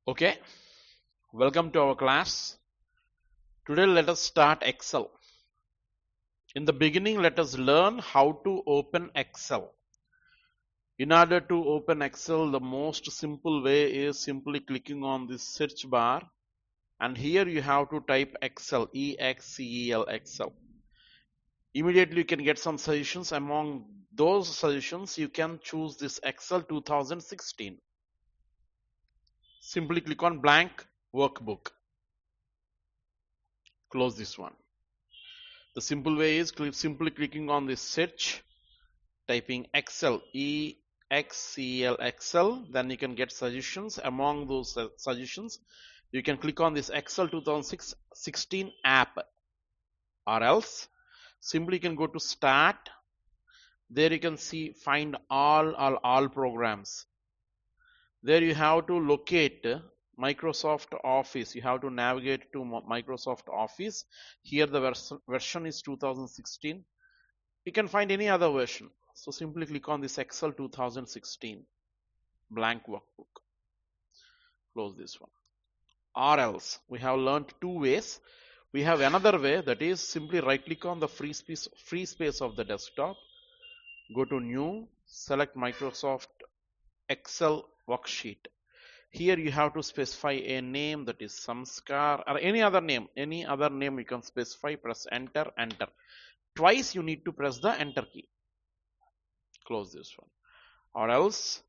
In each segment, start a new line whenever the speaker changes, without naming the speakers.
Okay, welcome to our class. Today let us start Excel. In the beginning, let us learn how to open Excel. In order to open Excel, the most simple way is simply clicking on this search bar, and here you have to type Excel, E-X-C-E-L, Excel. Immediately you can get some suggestions. Among those suggestions, you can choose this Excel 2016. Simply click on blank workbook. Close this one. The simple way is simply clicking on this search, typing Excel, E-X-C-E-L, Excel, then you can get suggestions. Among those suggestions, you can click on this Excel 2016 app, or else simply you can go to start. There you can see find all programs. There you have to locate Microsoft Office. You have to navigate to Microsoft Office. Here the version is 2016. You can find any other version. So simply click on this Excel 2016 blank workbook. Close this one. Or else we have learned two ways. We have another way, that is simply right click on the free space of the desktop. Go to new, select Microsoft Excel worksheet. Here you have to specify a name, that is Samskar, or any other name you can specify. Press enter. Twice you need to press the enter key. Close this one. Or else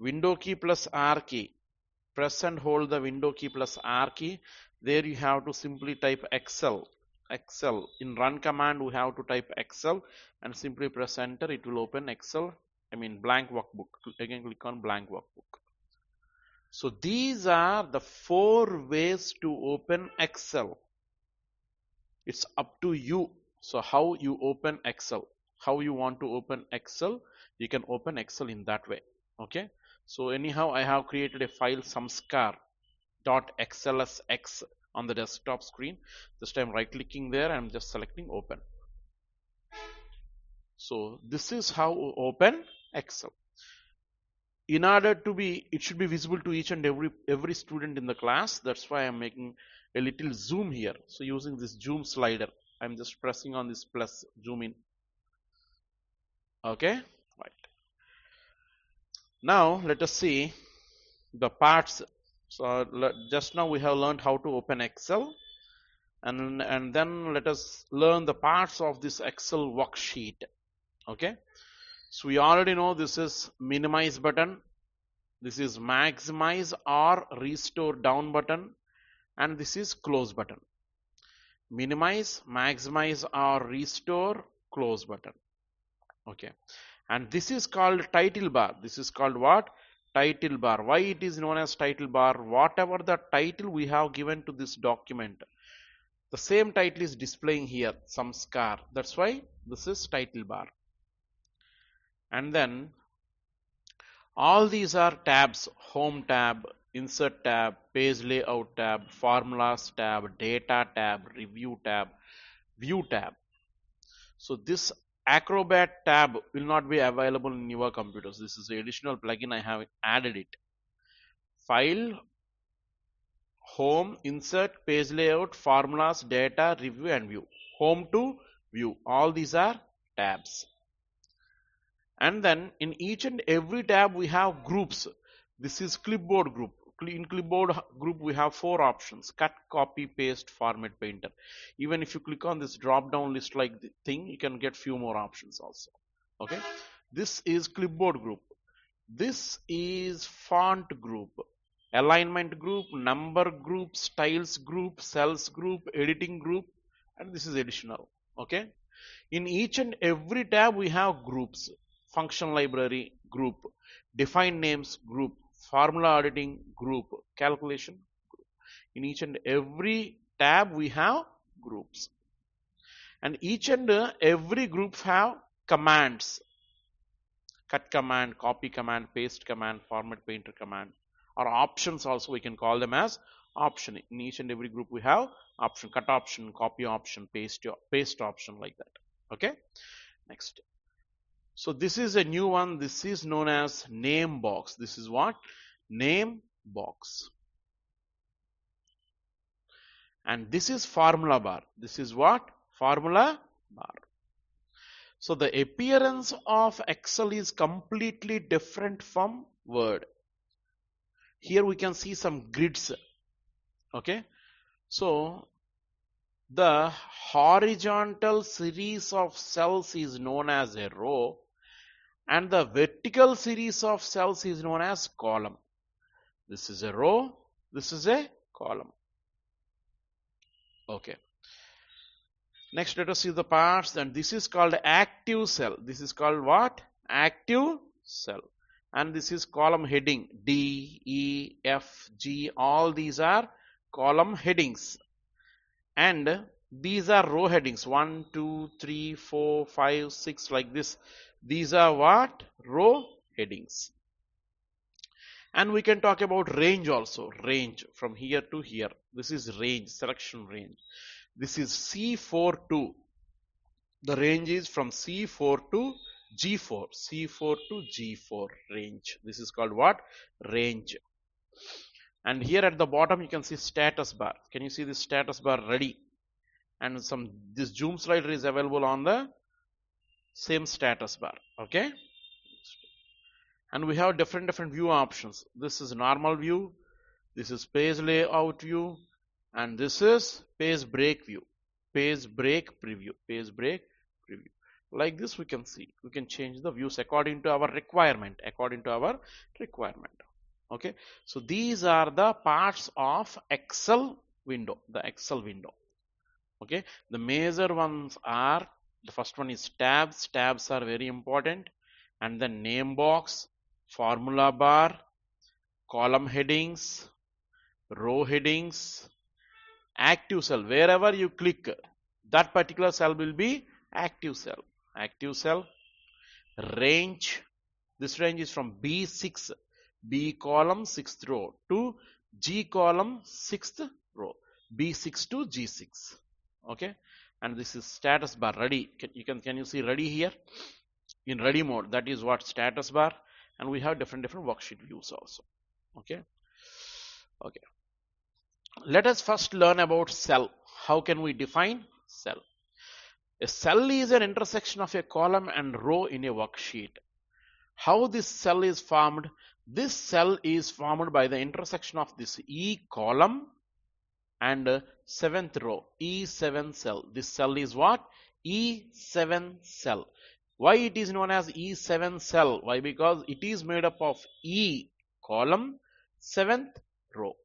window key plus R key. Press and hold the window key plus R key. There you have to simply type Excel. In run command we have to type Excel and simply press enter. It will open Excel, blank workbook. Again click on blank workbook. So these are the 4 ways to open Excel. It's up to you. So how you open Excel, how you want to open Excel, you can open Excel in that way. Okay, so anyhow I have created a file samskar.xlsx on the desktop screen. This time right clicking there, I'm just selecting open. So this is how you open Excel. In order to be, it should be visible to each and every student in the class. That's why I'm making a little zoom here. So using this zoom slider, I'm just pressing on this plus zoom in. Okay, right. Now let us see the parts. So just now we have learned how to open Excel, and then let us learn the parts of this Excel worksheet. Okay, so we already know this is minimize button, this is maximize or restore down button, and this is close button. Minimize, maximize or restore, close button. Okay, and this is called title bar. This is called what? Title bar. Why it is known as title bar? Whatever the title we have given to this document, the same title is displaying here, Samskar. That's why this is title bar. And then all these are tabs: home tab, insert tab, page layout tab, formulas tab, data tab, review tab, view tab. So this Acrobat tab will not be available in your computers. This is an additional plugin, I have added it. File, home, insert, page layout, formulas, data, review and view. Home to view. All these are tabs. And then in each and every tab we have groups. This is clipboard group. In clipboard group we have 4 options: cut, copy, paste, format, painter. Even if you click on this drop down list like thing, you can get few more options also. Okay, this is clipboard group. This is font group, alignment group, number group, styles group, cells group, editing group, and this is additional. Okay, in each and every tab we have groups: function library group, define names group, formula editing group, calculation group. In each and every tab we have groups, and each and every group have commands: cut command, copy command, paste command, format painter command, or options also we can call them as option. In each and every group we have option: cut option, copy option, paste option, like that. Okay, next. So this is a new one. This is known as name box. This is what? Name box. and this is formula bar. This is what? Formula bar. So the appearance of Excel is completely different from Word. Here we can see some grids. Okay, so the horizontal series of cells is known as a row, and the vertical series of cells is known as column. This is a row, this is a column. Okay. Next, let us see the parts, and this is called active cell. This is called what? Active cell. And this is column heading D, E, F, G. All these are column headings. And these are row headings 1, 2, 3, 4, 5, 6, like this. These are what? Row headings. And we can talk about range also. Range from here to here. This is range, selection range. This is C4 to. The range is from C4 to G4. C4 to G4 range. This is called what? Range. And here at the bottom you can see status bar. Can you see this status bar ready? And this zoom slider is available on the same status bar. Okay. And we have different view options. This is normal view. This is page layout view. And this is page break view. Page break preview. Page break preview. Like this we can see. We can change the views according to our requirement. According to our requirement. Okay. So these are the parts of Excel window. The Excel window. Okay. The major ones are, the first one is tabs. Tabs are very important. And then name box, formula bar, column headings, row headings, active cell. Wherever you click, that particular cell will be active cell. Active cell. Range. This range is from B6, B column 6th row to G column 6th row. B6 to G6. Okay. And this is status bar ready. Can you see ready here? In ready mode, that is what status bar. And we have different worksheet views also. Okay. Okay. Let us first learn about cell. How can we define cell? A cell is an intersection of a column and row in a worksheet. How this cell is formed? This cell is formed by the intersection of this E column and 7th row, E7 cell. This cell is what? E7 cell. Why it is known as E7 cell? Why? Because it is made up of E column, 7th row.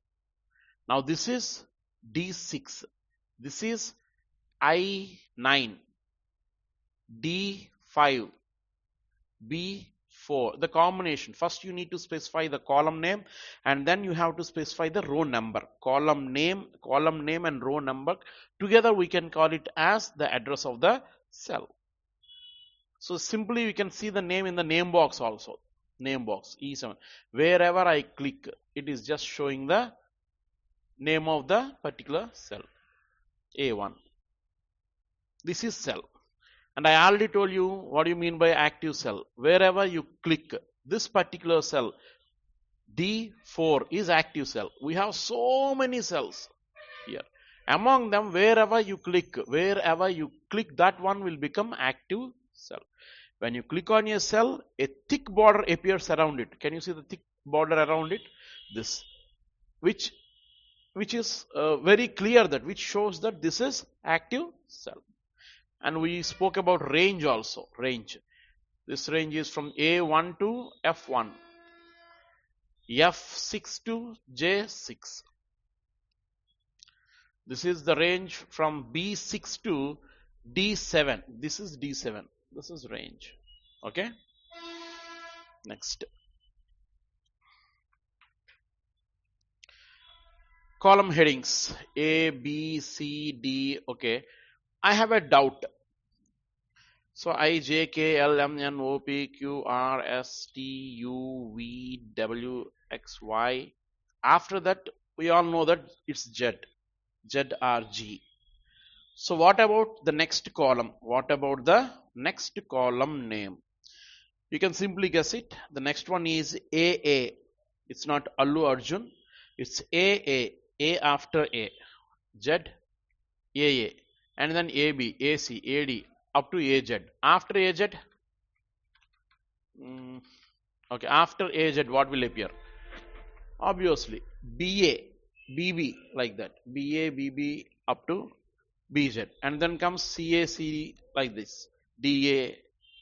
Now this is D6. This is I9, D5, B4. The combination. First you need to specify the column name, and then you have to specify the row number. Column name and row number. Together we can call it as the address of the cell. So simply we can see the name in the name box also. Name box E7. Wherever I click, it is just showing the name of the particular cell. A1. This is cell. And I already told you what do you mean by active cell. Wherever you click this particular cell, D4 is active cell. We have so many cells here. Among them, wherever you click, that one will become active cell. When you click on a cell, a thick border appears around it. Can you see the thick border around it? This, which is very clear, that which shows that this is active cell. And we spoke about range also. Range. This range is from A1 to F1, F6 to J6. This is the range from B6 to D7. This is D7. This is range. Okay. Next. Column headings A, B, C, D. Okay. I have a doubt. So I, J, K, L, M, N, O, P, Q, R, S, T, U, V, W, X, Y. After that, we all know that it's Z. Z, R, G. So what about the next column? What about the next column name? You can simply guess it. The next one is AA. It's not Allu Arjun. It's AA. A after A. Z, AA, and then AB, AC, AD, up to AZ. After AZ, okay, after AZ, what will appear? Obviously, BA, BB, like that. BA, BB, up to BZ, and then comes CAC, like this. DA,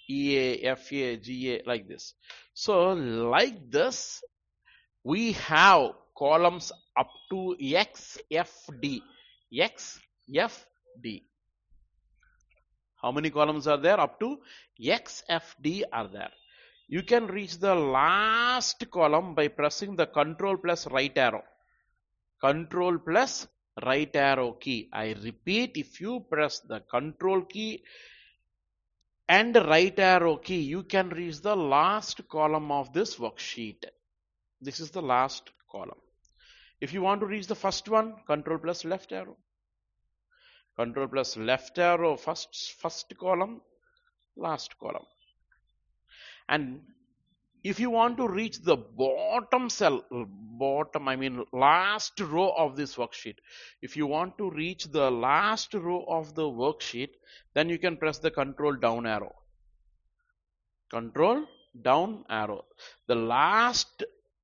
EA, FA, GA, like this. So, like this, we have columns up to XFD. XFD. How many columns are there? Up to XFD are there. You can reach the last column by pressing the Control plus right arrow. Control plus right arrow key. I repeat, if you press the Control key and right arrow key, you can reach the last column of this worksheet. This is the last column. If you want to reach the first one, Control plus left arrow. Control plus left arrow, first column, last column. And if you want to reach the bottom cell, last row of this worksheet, if you want to reach the last row of the worksheet, then you can press the Control down arrow. Control down arrow. The last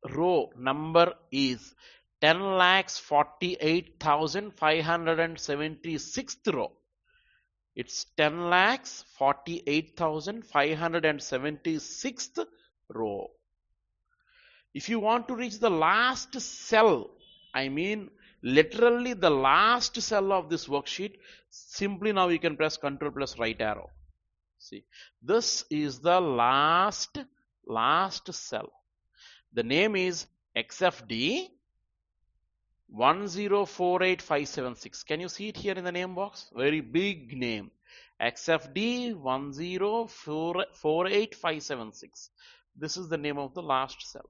row number is 10,48,576th row. It's 10,48,576th row. If you want to reach the last cell, literally the last cell of this worksheet, simply now you can press Control plus right arrow. See, this is the last cell. The name is XFD 1048576. Can you see it here in the name box? Very big name. XFD 1048576. This is the name of the last cell.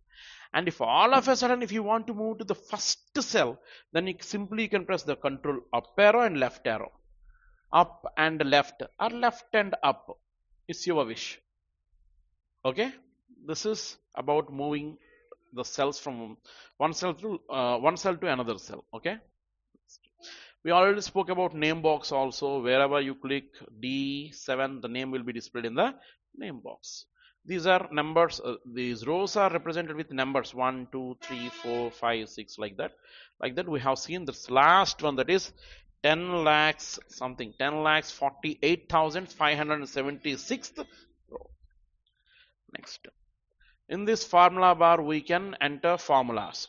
And if all of a sudden, if you want to move to the first cell, then you can press the Control up arrow and left arrow. Up and left, or left and up. It's your wish. Okay? This is about moving the cells from one cell to another cell. Okay, we already spoke about name box also. Wherever you click D7, the name will be displayed in the name box. These are numbers. These rows are represented with numbers 1, 2, 3, 4, 5, 6, like that. Like that, we have seen this last one, that is 10 lakhs something, 10,48,576th row. Next. In this formula bar, we can enter formulas.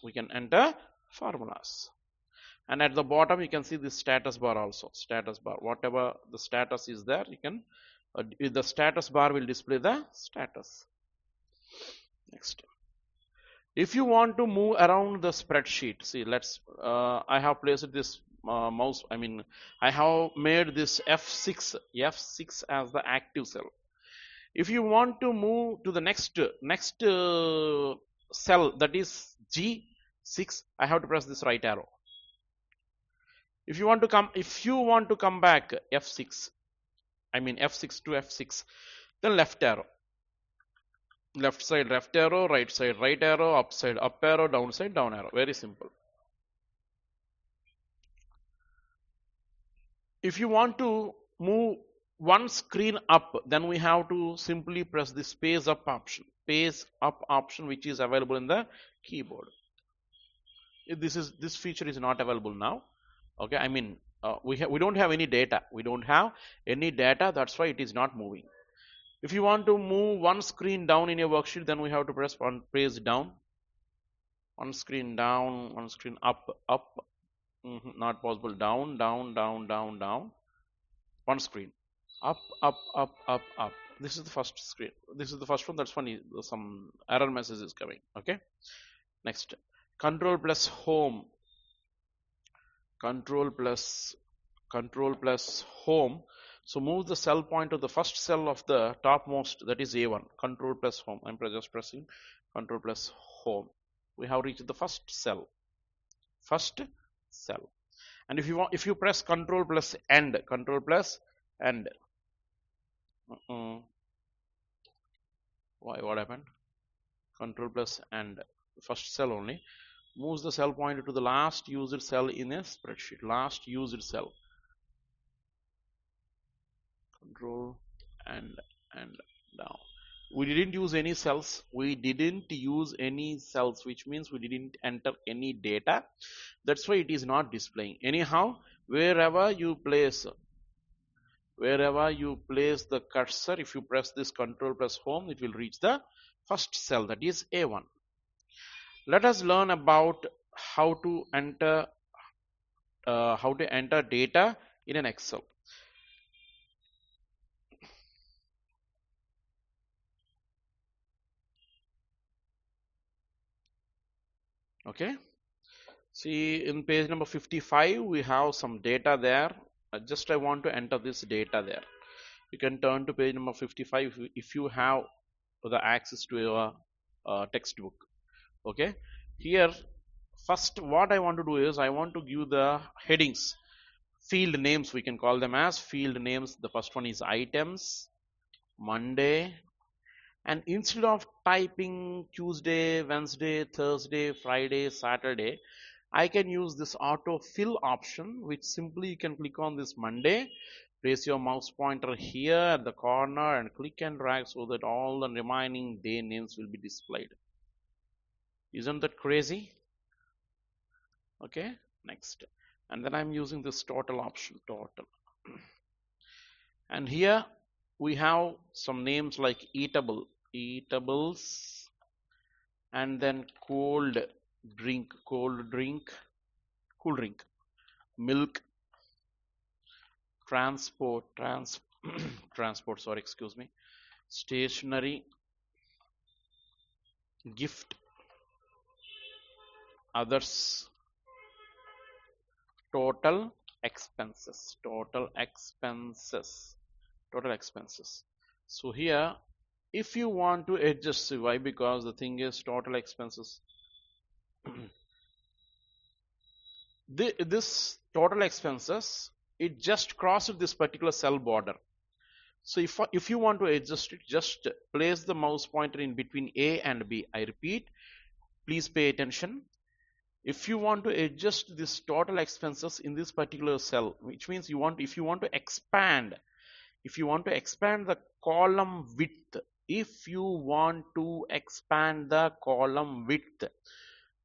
And at the bottom, you can see the status bar also. Status bar. Whatever the status is there, you can. The status bar will display the status. Next. If you want to move around the spreadsheet, see, I have placed this mouse. I have made this F6 as the active cell. If you want to move to the next cell, that is G6, I have to press this right arrow. If you want to come back F6 to F6, then left arrow. Left side left arrow, right side right arrow, up side up arrow, down side down arrow. Very simple. If you want to move one screen up, then we have to simply press the space up option, which is available in the keyboard. This feature is not available now. Okay, we don't have any data. That's why it is not moving. If you want to move one screen down in your worksheet, then we have to press one page down, one screen down, one screen up. Not possible. Down, one screen. Up. This is the first screen. This is the first one. That's funny. Some error message is coming. Okay. Next, Control plus home. Control plus home. So move the cell point to the first cell of the topmost. That is A1. Control plus home. I'm just pressing Control plus home. We have reached the first cell. And if you press Control plus end. What happened? Control plus end. First cell only. Moves the cell pointer to the last used cell in a spreadsheet. Last used cell. control and down. We didn't use any cells. We didn't use any cells, which means we didn't enter any data. That's why it is not displaying. Anyhow, wherever you place the cursor, if you press this control plus home, it will reach the first cell, that is A1. Let us learn about how to enter data in an Excel. Okay, see in page number 55 we have some data there. I want to enter this data there. You can turn to page number 55 if you have the access to your textbook. Okay, here first what I want to do is I want to give the headings, field names, we can call them as field names. The first one is items, Monday, and instead of typing Tuesday, Wednesday, Thursday, Friday, Saturday, I can use this auto fill option, which simply you can click on this Monday, place your mouse pointer here at the corner and click and drag so that all the remaining day names will be displayed. Isn't that crazy? Okay, next. And then I'm using this total option, total. And here we have some names like eatables, and then cool drink, milk, transport, sorry, excuse me, stationery, gift, others, total expenses. So here if you want to adjust, why? Because the thing is total expenses this total expenses, it just crossed this particular cell border. So if you want to adjust it, just place the mouse pointer in between A and B. I repeat, please pay attention. If you want to adjust this total expenses in this particular cell, which means if you want to expand the column width,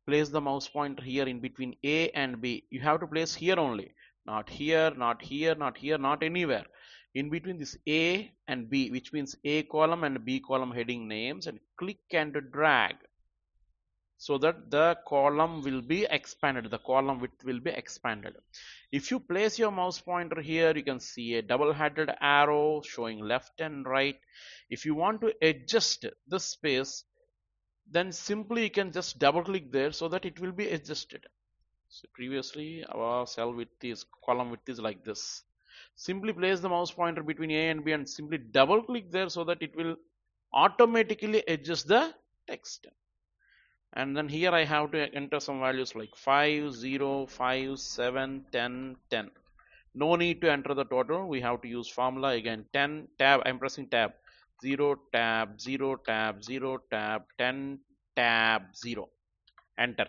place the mouse pointer here in between A and B. You have to place here only, not here, not here, not here, not anywhere. In between this A and B, which means A column and B column heading names, and click and drag so that the column will be expanded, the column width will be expanded. If you place your mouse pointer here, you can see a double-headed arrow showing left and right. If you want to adjust this space, then simply you can just double click there so that it will be adjusted. So previously our column width is like this. Simply place the mouse pointer between A and B and simply double click there so that it will automatically adjust the text. And then here I have to enter some values like 5, 0, 5, 7, 10, 10. No need to enter the total. We have to use formula again. 10 tab, I'm pressing tab. 0 tab, 0 tab, 0 tab, 10 tab, 0. Enter.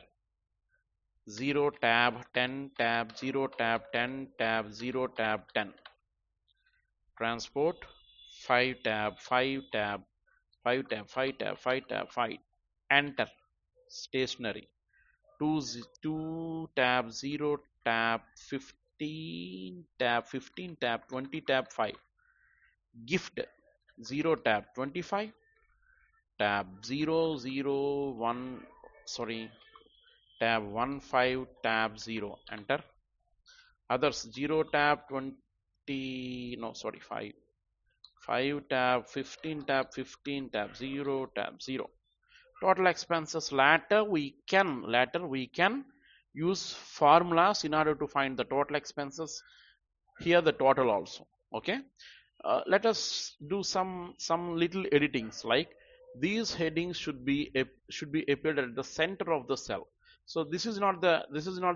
0 tab, 10 tab, 0 tab, 10 tab, 0 tab, 10. Transport, 5 tab, 5 tab, 5 tab, 5 tab, 5 tab, 5. Enter. Stationery, 2 tab, 0 tab, 15 tab, 15 tab, 20 tab, 5. Gift, 0 tab, 25 tab, 0 0 1, sorry, tab 1 5 tab 0. Enter. Others, 0 tab, 20, no, sorry, 5 tab, 15 tab, 15 tab, 0 tab, 0. Total expenses, later we can use formulas in order to find the total expenses, here the total also. Okay, let us do some little editings, like these headings should be appeared at the center of the cell. So this is not the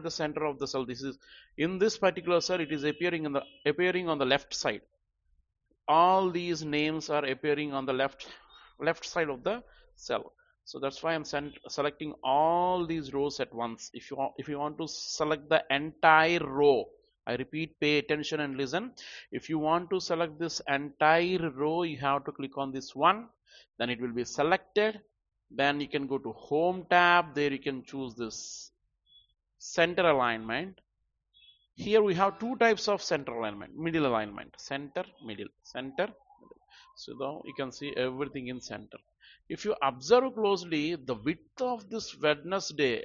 center of the cell. This is in this particular cell, it is appearing on the left side. All these names are appearing on the left side of the cell. So that's why I'm selecting all these rows at once. If you want to select the entire row, I repeat, pay attention and listen. If you want to select this entire row, you have to click on this one, then it will be selected. Then you can go to home tab. There you can choose this center alignment. Here we have two types of center alignment: middle alignment, center, middle, center, middle. So now you can see everything in center. If you observe closely, the width of this Wednesday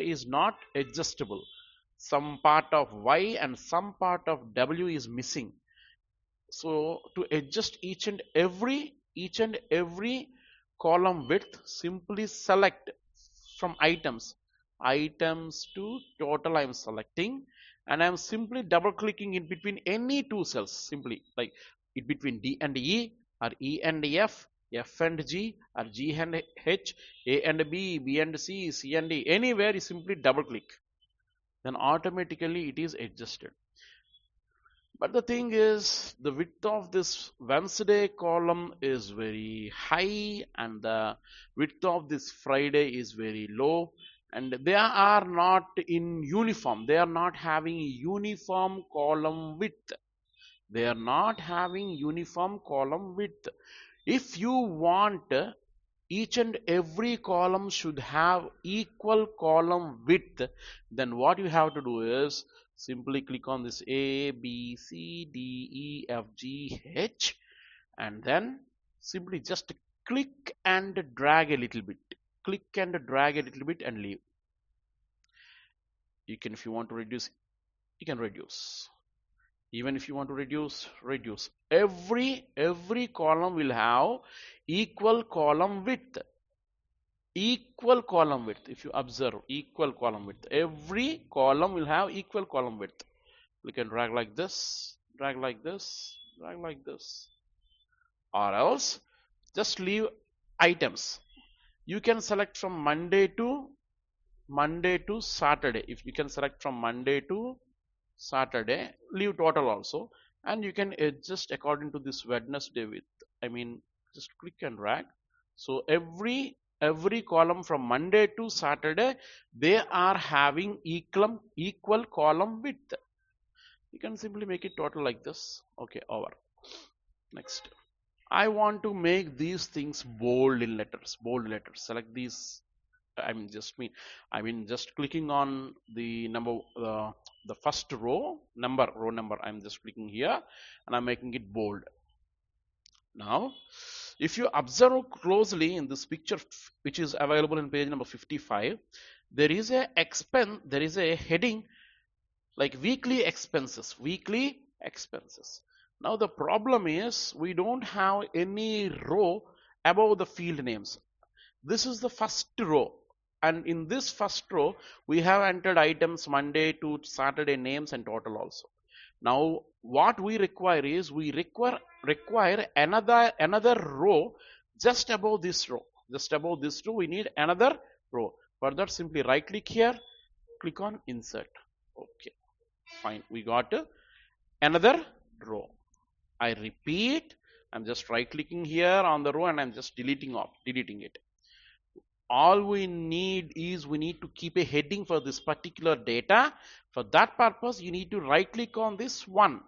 is not adjustable. Some part of Y and some part of W is missing. So to adjust each and every column width, simply select from items to total. I am selecting, and I am simply double clicking in between any two cells, simply like in between D and E, or E and F, F and G, or G and H, A and B, B and C, C and D. Anywhere you simply double click, then automatically it is adjusted. But the thing is, the width of this Wednesday column is very high and the width of this Friday is very low, and they are not in uniform. They are not having uniform column width. They are not having uniform column width. If you want each and every column should have equal column width, then what you have to do is simply click on this A, B, C, D, E, F, G, H, and then simply just click and drag a little bit. Click and drag a little bit and leave. You can, if you want to reduce, you can reduce. Even if you want to reduce. Every column will have equal column width. Equal column width. If you observe, equal column width. Every column will have equal column width. We can drag like this, drag like this, drag like this. Or else just leave items. You can select from Monday to Saturday. If you can select from Monday to Saturday, leave total also, and you can adjust according to this Wednesday width. I mean, just click and drag. So every column from Monday to Saturday, they are having equal column width. You can simply make it total like this. Okay, over. Next, I want to make these things bold in letters. Bold letters. Select these. Just clicking on the number, the first row number. I'm just clicking here and I'm making it bold. Now, if you observe closely in this picture, which is available in page number 55, there is a heading like weekly expenses. Now the problem is we don't have any row above the field names. This is the first row, and in this first row we have entered items Monday to Saturday names and total also. Now what we require is we require another row just above this row. We need another row. For that, simply right click here, click on insert. Okay, fine, we got another row. I repeat, I'm just right clicking here on the row and I'm just deleting it. All we need is we need to keep a heading for this particular data. For that purpose, you need to right click on this one,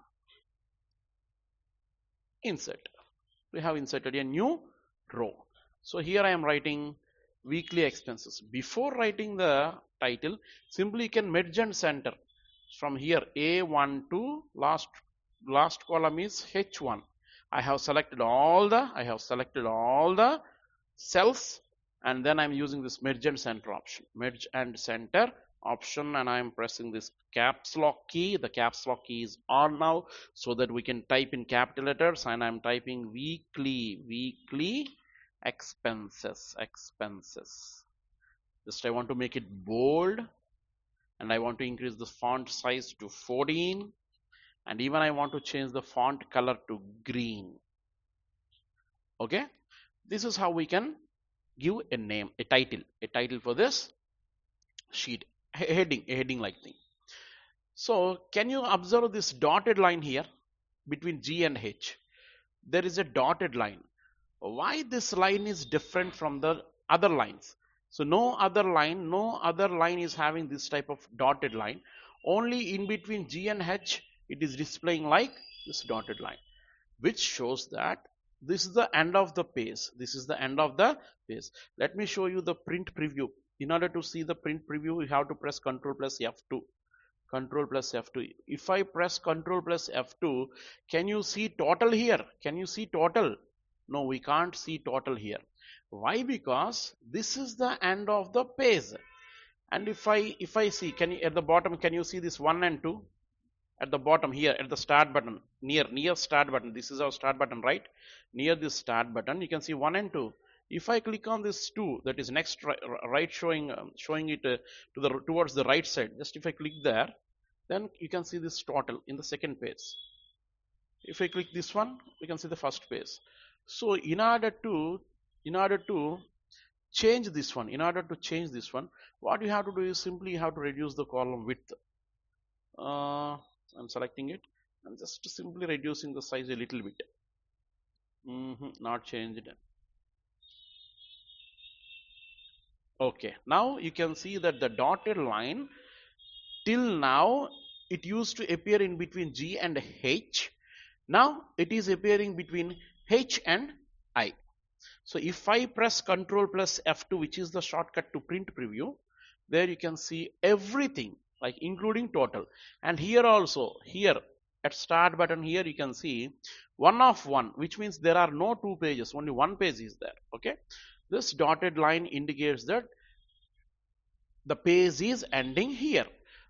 insert. We have inserted a new row. So here I am writing weekly expenses. Before writing the title, simply you can merge and center. From here A1 to last column is H1. I have selected all the cells, and then I'm using this merge and center option, and I'm pressing this caps lock key. The caps lock key is on now, so that we can type in capital letters, and I'm typing weekly expenses. Just I want to make it bold, and I want to increase the font size to 14, and even I want to change the font color to green. Okay, this is how we can give a name, a title for this sheet, a heading like thing. So can you observe this dotted line here between G and H? There is a dotted line. Why this line is different from the other lines? So no other line is having this type of dotted line. Only in between G and H it is displaying like this dotted line, which shows that this is the end of the page. This is the end of the page. Let me show you the print preview. In order to see the print preview, you have to press Ctrl plus F2. Ctrl plus F2. If I press Ctrl plus F2, can you see total here? Can you see total? No, we can't see total here. Why? Because this is the end of the page. And if I see, can you at the bottom, can you see this 1 and 2? At the bottom here, at the start button, near start button, this is our start button, right? Near this start button, you can see 1 and 2. If I click on this 2, that is next right, showing it towards the right side, just if I click there, then you can see this total in the second page. If I click this one, we can see the first page. So in order to change this one, what you have to do is simply you have to reduce the column width. I'm selecting it and just simply reducing the size a little bit. Not changed. Okay, now you can see that the dotted line, till now it used to appear in between G and H. Now it is appearing between H and I. So if I press Ctrl plus F2, which is the shortcut to print preview, there you can see everything, like including total. And here also, here at start button, here you can see 1 of 1, which means there are no 2 pages, only 1 page is there. Okay, this dotted line indicates that the page is ending here.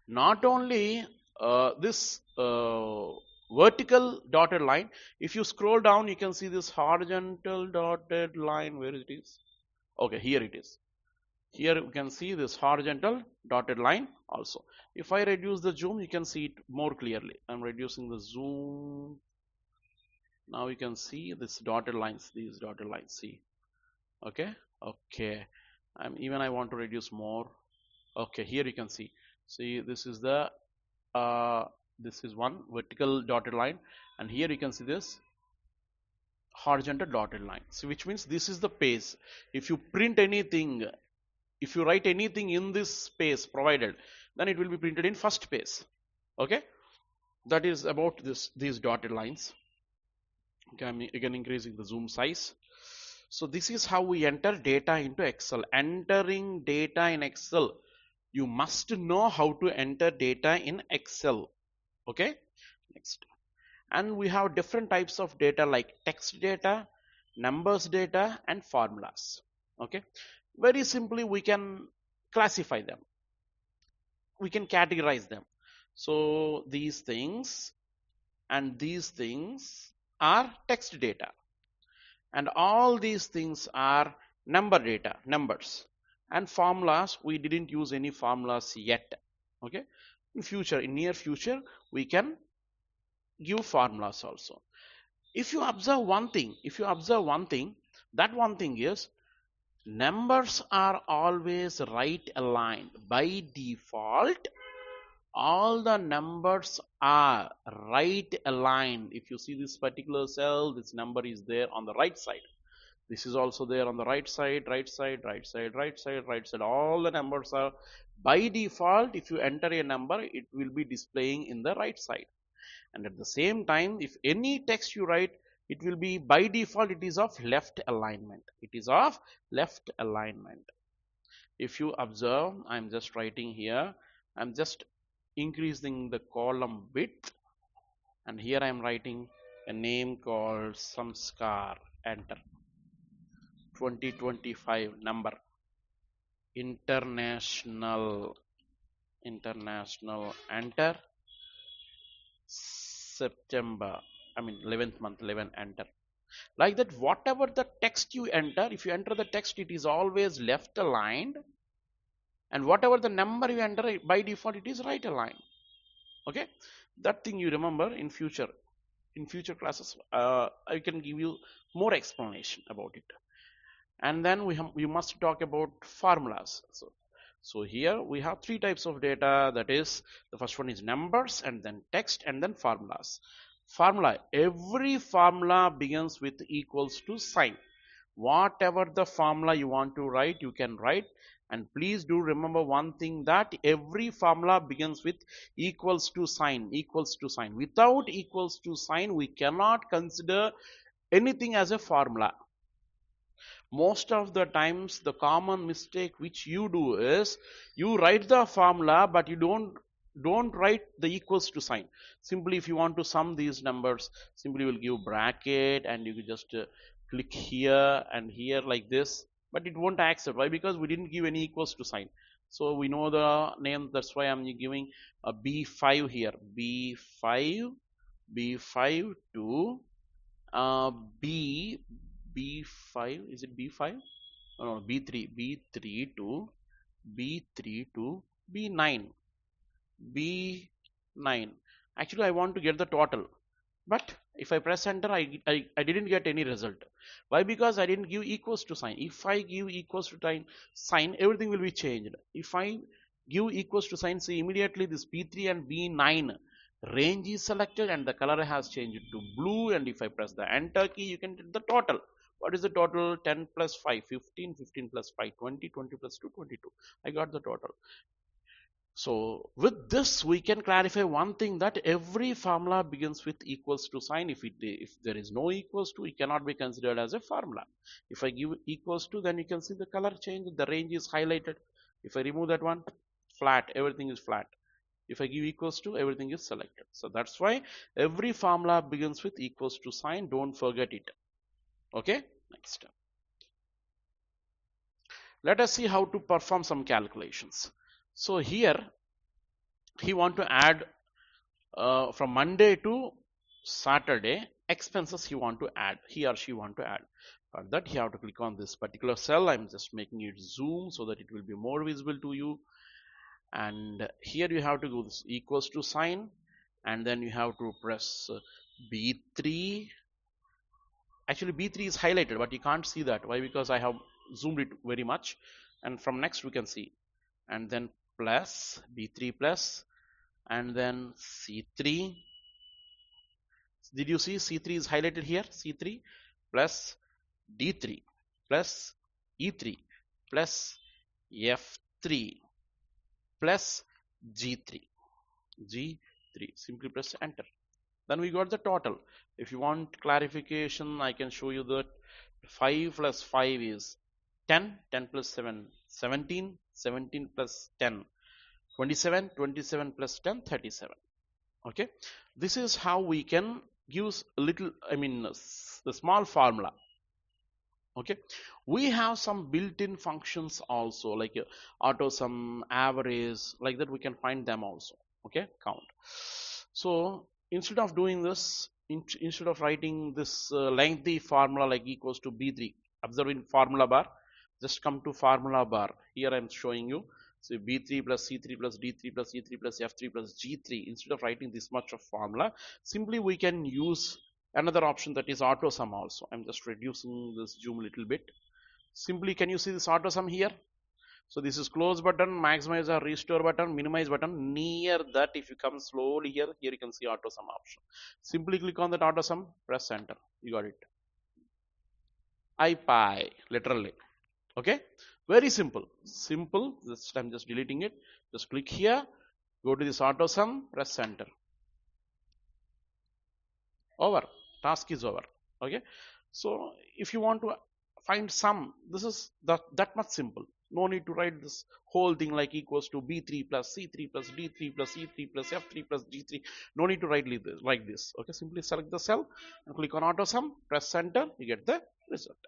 Not only this vertical dotted line, if you scroll down, you can see this horizontal dotted line. Where it is? Okay, here it is. Here you can see this horizontal dotted line also. If I reduce the zoom, you can see it more clearly. I'm reducing the zoom. Now you can see this dotted lines, these dotted lines. See, okay. I want to reduce more. Okay, here you can see. See, this is the this is one vertical dotted line, and here you can see this horizontal dotted line. So which means this is the page. If you print anything, if you write anything in this space provided, then it will be printed in first page. Okay, that is about these dotted lines. Okay, I'm again increasing the zoom size. So this is how we enter data into Excel. Entering data in Excel, you must know how to enter data in Excel. Okay, next. And we have different types of data like text data, numbers data, and formulas. Okay, very simply we can classify them, we can categorize them. So these things and these things are text data, and all these things are number data, numbers. And formulas, we didn't use any formulas yet. Okay, in near future we can give formulas also. If you observe one thing, that one thing is numbers are always right aligned. By default, all the numbers are right aligned. If you see this particular cell, this number is there on the right side. This is also there on the right side. All the numbers are by default. If you enter a number, it will be displaying in the right side. And at the same time, if any text you write, it will be by default, it is of left alignment. If you observe, I'm just writing here, I'm just increasing the column width, and here I'm writing a name called Samskar. Enter. 2025 number. International. Enter. September, 11th month, 11, enter. Like that, whatever the text you enter, if you enter the text, it is always left aligned, and whatever the number you enter, by default it is right aligned. Okay, that thing you remember in future classes. I can give you more explanation about it. And then we must talk about formulas. So here we have 3 types of data. That is, the first one is numbers, and then text, and then formulas. Formula, every formula begins with equals to sign. Whatever the formula you want to write, you can write. And please do remember one thing, that every formula begins with equals to sign, equals to sign. Without equals to sign, we cannot consider anything as a formula. Most of the times the common mistake which you do is you write the formula but you don't write the equals to sign. Simply if you want to sum these numbers, simply will give bracket and you just click here and here like this, but it won't accept. Why? Because we didn't give any equals to sign. So we know the name, that's why I'm giving a B5 here, B5, B5 to B B5, is it B5? No, B3, B3 to B3 to B9, B9. Actually, I want to get the total, but if I press enter, I didn't get any result. Why? Because I didn't give equals to sign. If I give equals to sign, everything will be changed. If I give equals to sign, see immediately this B3 and B9 range is selected and the color has changed to blue, and if I press the enter key, you can get the total. What is the total? 10 plus 5, 15, 15 plus 5, 20, 20 plus 2, 22. I got the total. So with this we can clarify one thing, that every formula begins with equals to sign. If there is no equals to, it cannot be considered as a formula. If I give equals to, then you can see the color change, the range is highlighted. If I remove that one, flat, everything is flat. If I give equals to, everything is selected. So that's why every formula begins with equals to sign. Don't forget it. Okay, next. Let us see how to perform some calculations. So here he want to add from Monday to Saturday expenses he want to add, he or she want to add. For that you have to click on this particular cell. I'm just making it zoom so that it will be more visible to you. And here you have to go this equals to sign, and then you have to press B3. Actually B3 is highlighted, but you can't see that. Why? Because I have zoomed it very much. And from next we can see, and then plus B3 plus, and then C3. Did you see C3 is highlighted here? C3 plus D3 plus E3 plus F3 plus G3. G3. Simply press enter. Then we got the total. If you want clarification, I can show you that 5 plus 5 is 10, 10 plus 7, 17, 17 plus 10, 27, 27 plus 10, 37. Okay, this is how we can use a little, the small formula. Okay, we have some built-in functions also, like auto sum, average, like that we can find them also. Okay, count. So instead of doing this, instead of writing this lengthy formula like equals to B3, observe in formula bar, just come to formula bar. Here I am showing you. So B3 plus C3 plus D3 plus E3 plus F3 plus G3. Instead of writing this much of formula, simply we can use another option, that is auto sum also. I'm just reducing this zoom a little bit. Simply, can you see this auto sum here? So this is close button, maximize or restore button, minimize button. Near that, if you come slowly here you can see auto sum option. Simply click on that auto sum, press enter. You got it. IPI, literally. Okay, very simple. I'm just deleting it. Just click here, go to this auto sum, press enter. Over. Task is over. Okay, so if you want to find sum, this is that much simple. No need to write this whole thing like equals to B3 plus C3 plus D3 plus E3 plus F3 plus G3. No need to write like this. Okay, simply select the cell and click on auto sum, press enter, you get the result.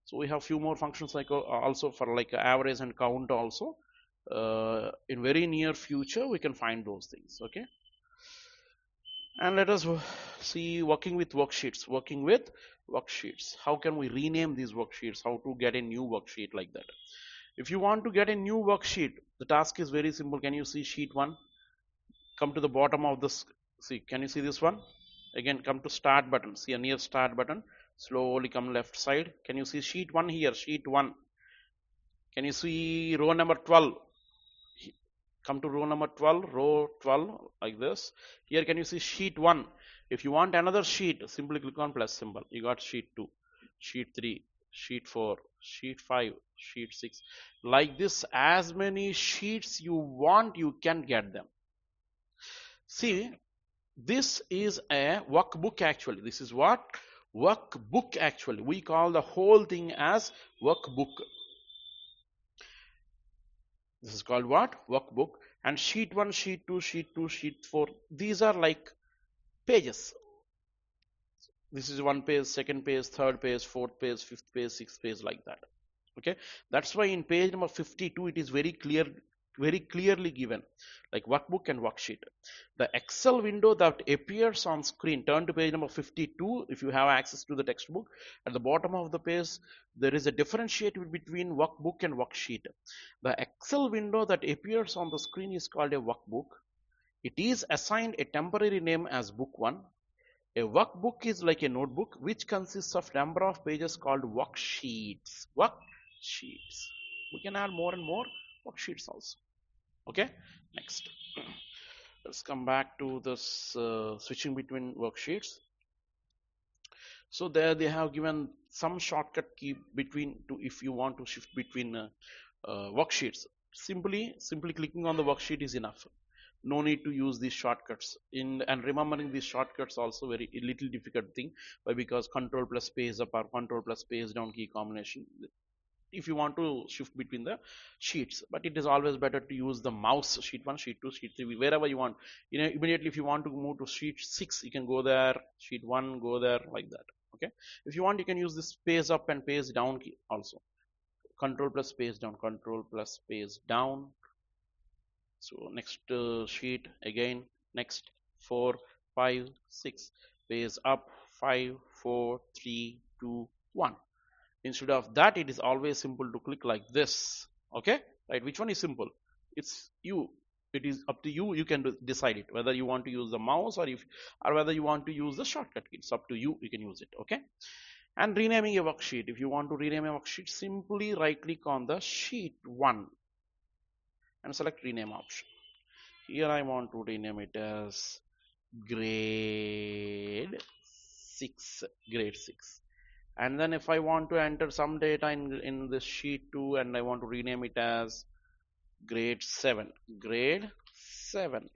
So we have few more functions like also for like average and count also. In very near future we can find those things. Okay, and let us see working with worksheets. How can we rename these worksheets? How to get a new worksheet like that? If you want to get a new worksheet, the task is very simple. Can you see sheet 1? Come to the bottom of this. See, can you see this one? Again, come to start button. See a near start button. Slowly come left side. Can you see sheet 1 here? Sheet 1. Can you see row number 12? Come to row number 12, row 12, like this. Here can you see sheet 1? If you want another sheet, simply click on plus symbol. You got sheet 2, sheet 3, sheet 4, sheet 5, sheet 6, like this. As many sheets you want, you can get them. See, this is a workbook actually. This is what? Workbook actually. We call the whole thing as workbook. This is called what? Workbook. And sheet 1, sheet 2, sheet 2, sheet 4, these are like pages. This is one page, second page, third page, fourth page, fifth page, sixth page, like that. Okay, that's why in page number 52 it is very clearly given, like workbook and worksheet. The Excel window that appears on screen, turn to page number 52 if you have access to the textbook. At the bottom of the page there is a differentiate between workbook and worksheet. The Excel window that appears on the screen is called a workbook. It is assigned a temporary name as book 1. A workbook is like a notebook which consists of number of pages called worksheets. Worksheets. We can add more and more worksheets also. Okay, next. Let's come back to this switching between worksheets. So there they have given some shortcut key between to if you want to shift between worksheets. Simply clicking on the worksheet is enough. No need to use these shortcuts. And remembering these shortcuts also very little difficult thing, because control plus page up or control plus page down key combination if you want to shift between the sheets. But it is always better to use the mouse. Sheet 1, sheet 2, sheet 3, wherever you want. Immediately if you want to move to sheet 6, you can go there, sheet 1, go there, like that. Okay, if you want you can use this page up and page down key also. Control plus page down, control plus page down. So next sheet again, next 4, 5, 6, page up 5, 4, 3, 2, 1. Instead of that, it is always simple to click like this. Okay, right? Which one is simple? It's you. It is up to you. You can decide it whether you want to use the mouse or whether you want to use the shortcut key. It's up to you. You can use it. Okay. And renaming a worksheet. If you want to rename a worksheet, simply right click on the sheet 1 and select rename option. Here I want to rename it as grade 6. And then if I want to enter some data in this sheet 2 and I want to rename it as grade 7,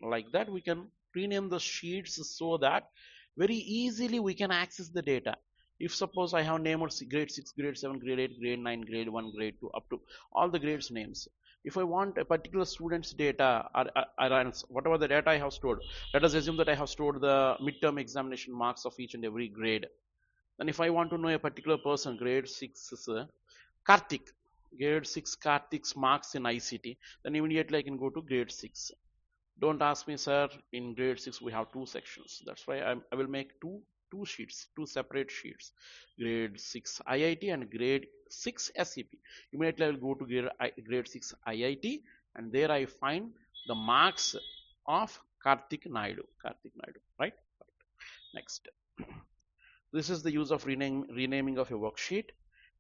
like that, we can rename the sheets so that very easily we can access the data. If suppose I have named grade 6, grade 7, grade 8, grade 9, grade 1, grade 2, up to all the grades names. If I want a particular student's data or whatever the data I have stored, let us assume that I have stored the midterm examination marks of each and every grade. Then if I want to know a particular person, grade 6 is Karthik, grade 6 Karthik's marks in ICT, then immediately I can go to grade 6. Don't ask me, sir, in grade 6 we have 2 sections. That's why I will make two sheets, 2 separate sheets, grade 6 IIT and grade 6 SEP. Immediately I will go to grade 6 IIT, and there I find the marks of Karthik Naidu, right? Next. This is the use of renaming of a worksheet.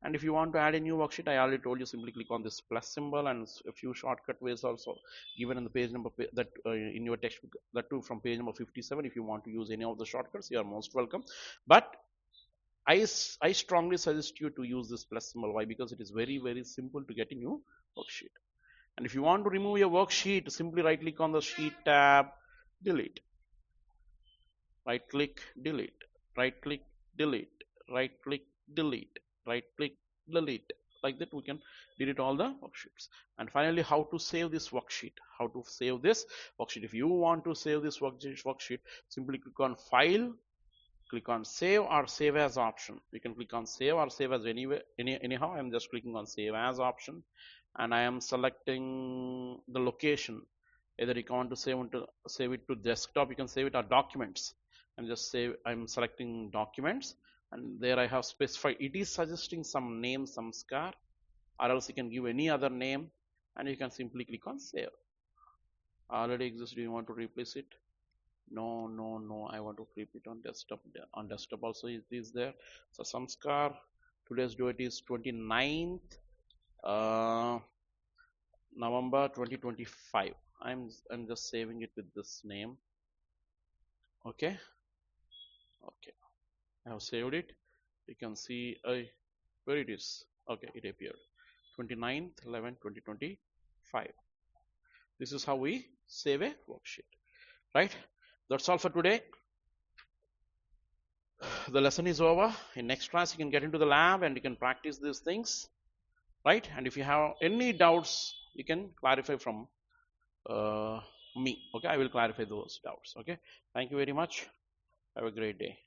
And if you want to add a new worksheet, I already told you, simply click on this plus symbol, and a few shortcut ways also given in the page number that in your textbook, that too from page number 57. If you want to use any of the shortcuts, you are most welcome. But I strongly suggest you to use this plus symbol. Why? Because it is very simple to get a new worksheet. And if you want to remove your worksheet, simply right click on the sheet tab, delete, right click, delete, right click, delete, right click, delete, right click, delete. Like that we can delete all the worksheets. And finally, how to save this worksheet. If you want to save this worksheet, simply click on file, click on save or save as option. You can click on save or save as anyhow. I'm just clicking on save as option, and I am selecting the location. Either you want to save it to desktop, you can save it, or documents. I'm selecting documents, and there I have specified, it is suggesting some name, Samskar, or else you can give any other name, and you can simply click on save. Already exists. Do you want to replace it? No, I want to keep it on desktop. On desktop also it is there. So Samskar, today's date is 29th November 2025. I'm just saving it with this name. Okay, I have saved it. You can see Where it is? Okay, it appeared. 29th 11 2025. This is how we save a worksheet, right? That's all for today. The lesson is over. In next class you can get into the lab and you can practice these things, right? And if you have any doubts you can clarify from me. Okay, I will clarify those doubts. Okay, thank you very much. Have a great day.